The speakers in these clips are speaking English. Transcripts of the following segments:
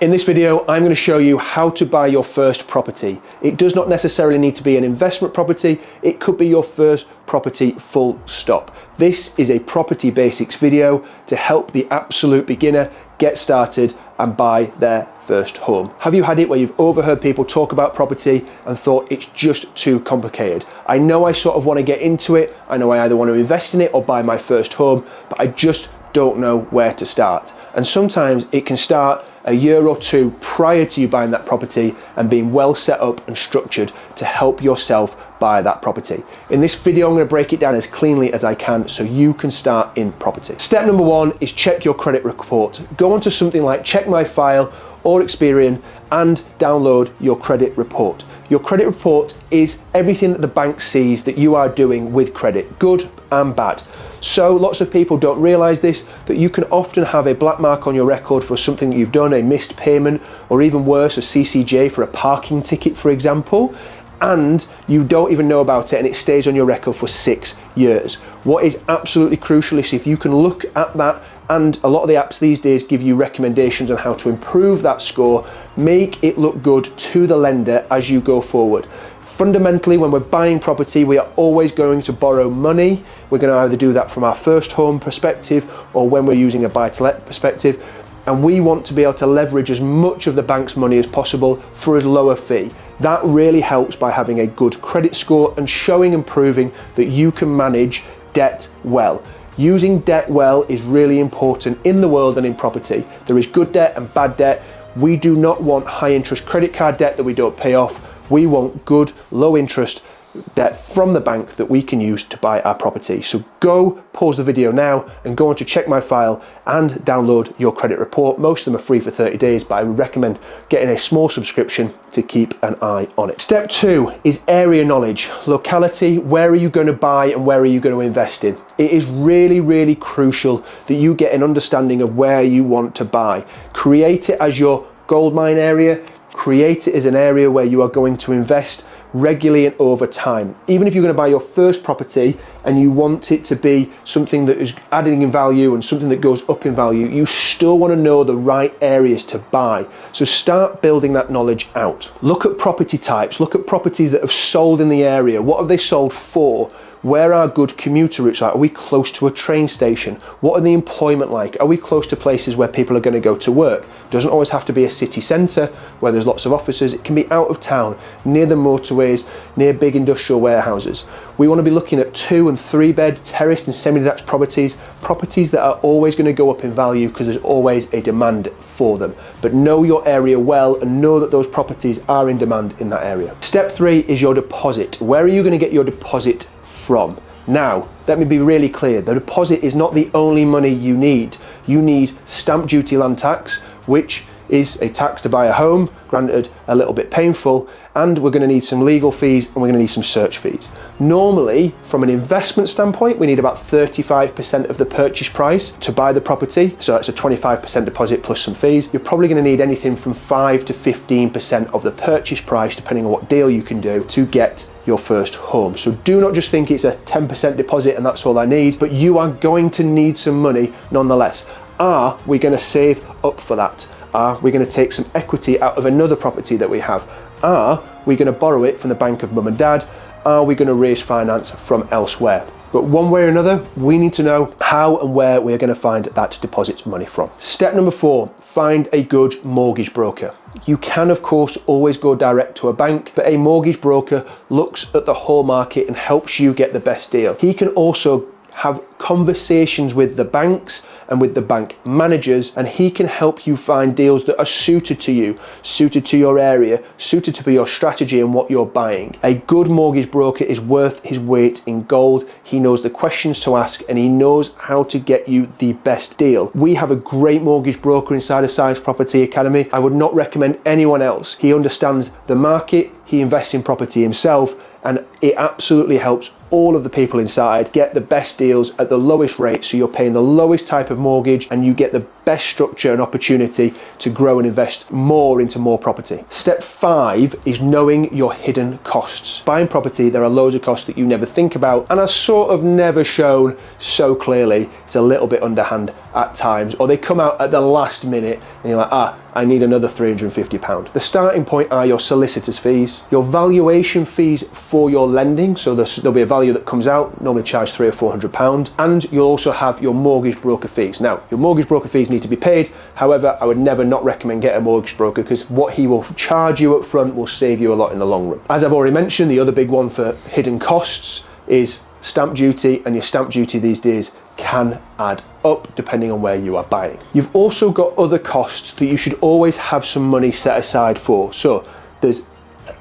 In this video, I'm going to show you how to buy your first property. It does not necessarily need to be an investment property. It could be your first property, full stop. This is a property basics video to help the absolute beginner get started and buy their first home. Have you had it where you've overheard people talk about property and thought it's just too complicated? I know I sort of want to get into it. I know I either want to invest in it or buy my first home, but I just don't know where to start. And sometimes it can start a year or two prior to you buying that property and being well set up and structured to help yourself buy that property. In this video, I'm going to break it down as cleanly as I can so you can start in property. Step number one is check your credit report. Go onto something like Check My File or Experian and download your credit report. Your credit report is everything that the bank sees that you are doing with credit, good and bad. So lots of people don't realize this, that you can often have a black mark on your record for something that you've done, a missed payment, or even worse, a CCJ for a parking ticket, for example, and you don't even know about it and it stays on your record for 6 years. What is absolutely crucial is if you can look at that, and a lot of the apps these days give you recommendations on how to improve that score, make it look good to the lender as you go forward. Fundamentally, when we're buying property, we are always going to borrow money. We're going to either do that from our first home perspective or when we're using a buy-to-let perspective. And we want to be able to leverage as much of the bank's money as possible for as low a fee. That really helps by having a good credit score and showing and proving that you can manage debt well. Using debt well is really important in the world and in property. There is good debt and bad debt. We do not want high interest credit card debt that we don't pay off. We want good, low interest debt from the bank that we can use to buy our property. So go pause the video now and go on to Check My File and download your credit report. Most of them are free for 30 days, but I would recommend getting a small subscription to keep an eye on it. Step two is area knowledge. Locality, where are you going to buy and where are you going to invest in? It is really, really crucial that you get an understanding of where you want to buy. Create it as your goldmine area. Create it as an area where you are going to invest regularly and over time. Even if you're going to buy your first property and you want it to be something that is adding in value and something that goes up in value, you still want to know the right areas to buy. So start building that knowledge out. Look at property types, look at properties that have sold in the area. What have they sold for? Where are good commuter routes like? Are we close to a train station? What are the employment like? Are we close to places where people are going to go to work? It doesn't always have to be a city centre where there's lots of offices. It can be out of town, near the motorways, near big industrial warehouses. We want to be looking at 2 and 3 bed terraced and semi-detached properties that are always going to go up in value because there's always a demand for them. But know your area well and know that those properties are in demand in that area. Step 3 is your deposit. Where are you going to get your deposit from? Now, let me be really clear. The deposit is not the only money you need. You need stamp duty land tax, which is a tax to buy a home, granted a little bit painful, and we're going to need some legal fees and we're going to need some search fees. Normally, from an investment standpoint, we need about 35% of the purchase price to buy the property. So that's a 25% deposit plus some fees. You're probably going to need anything from 5 to 15% of the purchase price, depending on what deal you can do, to get your first home. So do not just think it's a 10% deposit and that's all I need, but you are going to need some money nonetheless. Are we going to save up for that? Are we going to take some equity out of another property that we have? Are we going to borrow it from the bank of mum and dad? Are we going to raise finance from elsewhere? But one way or another, we need to know how and where we're going to find that deposit money from. Step number 4, find a good mortgage broker. You can, of course, always go direct to a bank, but a mortgage broker looks at the whole market and helps you get the best deal. He can also have conversations with the banks and with the bank managers, and he can help you find deals that are suited to you, suited to your area, suited to your strategy and what you're buying. A good mortgage broker is worth his weight in gold. He knows the questions to ask and he knows how to get you the best deal. We have a great mortgage broker inside of Science Property Academy. I would not recommend anyone else. He understands the market, he invests in property himself, and it absolutely helps all of the people inside get the best deals at the lowest rate, so you're paying the lowest type of mortgage and you get the best structure and opportunity to grow and invest more into more property. Step 5 is knowing your hidden costs. Buying property, there are loads of costs that you never think about and are sort of never shown so clearly. It's a little bit underhand at times, or they come out at the last minute and you're like, I need another £350. The starting point are your solicitor's fees, your valuation fees for your lending, so there'll be a value that comes out, normally charged £300 or £400, and you'll also have your mortgage broker fees. Now, your mortgage broker fees need to be paid. However, I would never not recommend getting a mortgage broker, because what he will charge you up front will save you a lot in the long run. As I've already mentioned, the other big one for hidden costs is stamp duty, and your stamp duty these days can add up depending on where you are buying. You've also got other costs that you should always have some money set aside for. So there's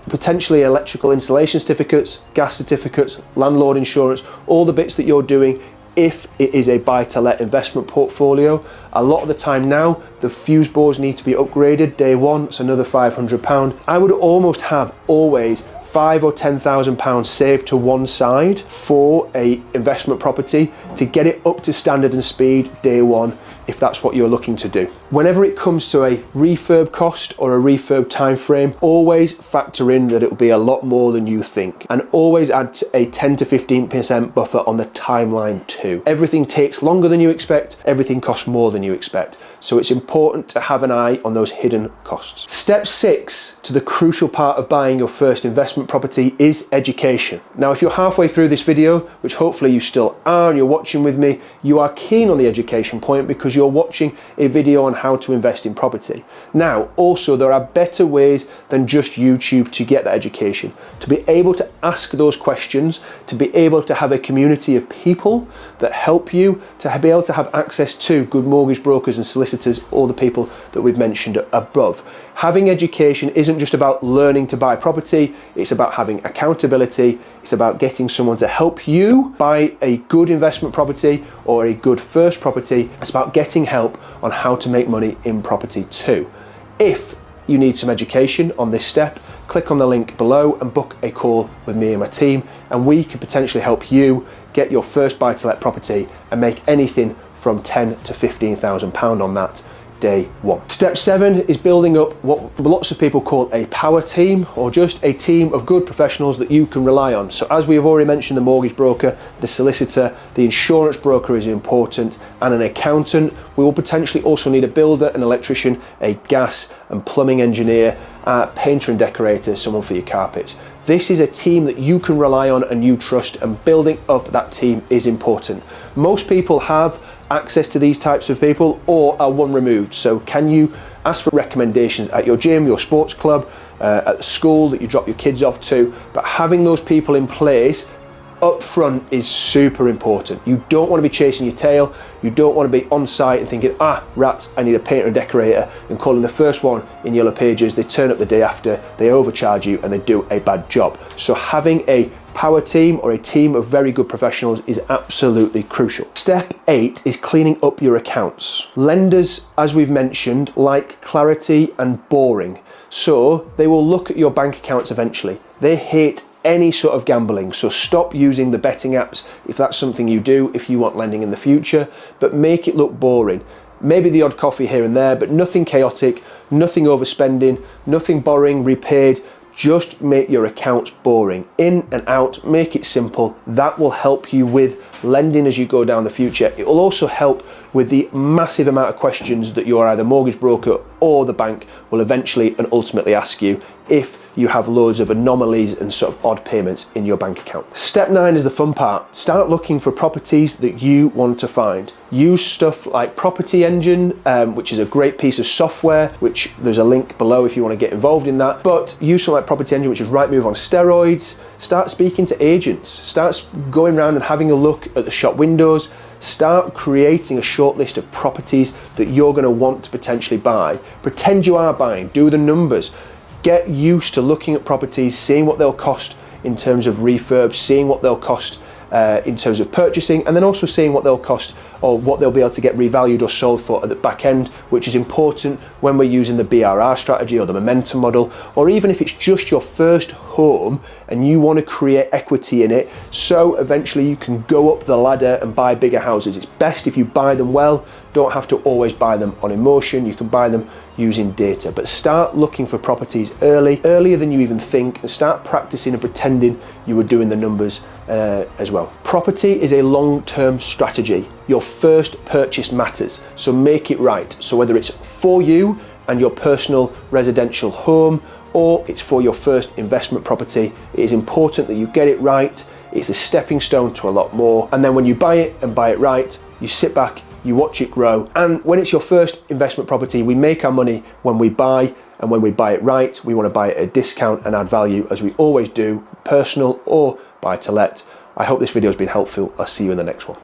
potentially electrical installation certificates, gas certificates, landlord insurance, all the bits that you're doing if it is a buy-to-let investment portfolio. A lot of the time now, the fuse boards need to be upgraded day one. It's another £500. I would almost have always £5,000 or £10,000 saved to one side for a investment property to get it up to standard and speed day one, if that's what you're looking to do. Whenever it comes to a refurb cost or a refurb time frame, always factor in that it will be a lot more than you think, and always add a 10 to 15% buffer on the timeline too. Everything takes longer than you expect, everything costs more than you expect, so it's important to have an eye on those hidden costs. Step 6 to the crucial part of buying your first investment property is education. Now, if you're halfway through this video, which hopefully you still are and you're watching with me, you are keen on the education point because you're watching a video on how to invest in property. Now, also, there are better ways than just YouTube to get that education. To be able to ask those questions, to be able to have a community of people that help you, to be able to have access to good mortgage brokers and solicitors, all the people that we've mentioned above. Having education isn't just about learning to buy property, it's about having accountability, it's about getting someone to help you buy a good investment property or a good first property. It's about getting help on how to make money in property too. If you need some education on this step, click on the link below and book a call with me and my team, and we could potentially help you get your first buy-to-let property and make anything from £10,000 to £15,000 on that day one. Step 7 is building up what lots of people call a power team, or just a team of good professionals that you can rely on. So as we have already mentioned, the mortgage broker, the solicitor, the insurance broker is important, and an accountant. We will potentially also need a builder, an electrician, a gas and plumbing engineer, painter and decorator, someone for your carpets. This is a team that you can rely on and you trust, and building up that team is important. Most people have access to these types of people or are one removed. So can you ask for recommendations at your gym, your sports club, at the school that you drop your kids off to? But having those people in place up front is super important. You don't want to be chasing your tail. You don't want to be on site and thinking, rats, I need a painter and decorator, and calling the first one in Yellow Pages. They turn up the day after, they overcharge you, and they do a bad job. So having a power team or a team of very good professionals is absolutely crucial. Step 8 is cleaning up your accounts. Lenders, as we've mentioned, like clarity and boring. So they will look at your bank accounts eventually. They hate any sort of gambling, so stop using the betting apps if that's something you do, if you want lending in the future, but make it look boring. Maybe the odd coffee here and there, but nothing chaotic, nothing overspending, nothing borrowing, repaid. Just make your accounts boring. In and out, make it simple. That will help you with lending as you go down the future. It will also help with the massive amount of questions that your either mortgage broker or the bank will eventually and ultimately ask you if you have loads of anomalies and sort of odd payments in your bank account. Step 9 is the fun part. Start looking for properties that you want to find. Use stuff like Property Engine, which is a great piece of software, which there's a link below if you want to get involved in that. But use something like Property Engine, which is Rightmove on steroids. Start speaking to agents. Start going around and having a look at the shop windows. Start creating a short list of properties that you're going to want to potentially buy. Pretend you are buying. Do the numbers. Get used to looking at properties, seeing what they'll cost in terms of refurb, seeing what they'll cost in terms of purchasing, and then also seeing what they'll cost or what they'll be able to get revalued or sold for at the back end, which is important when we're using the BRR strategy or the momentum model, or even if it's just your first home and you want to create equity in it so eventually you can go up the ladder and buy bigger houses. It's best if you buy them well. Don't have to always buy them on emotion. You can buy them using data, but start looking for properties earlier than you even think, and start practicing and pretending you were doing the numbers as well. Property is a long-term strategy. Your first purchase matters, so make it right. So whether it's for you and your personal residential home, or it's for your first investment property, it is important that you get it right. It's a stepping stone to a lot more. And then when you buy it and buy it right, you sit back, you watch it grow. And when it's your first investment property, we make our money when we buy, and when we buy it right, we want to buy it at a discount and add value, as we always do, personal or buy to let. I hope this video has been helpful. I'll see you in the next one.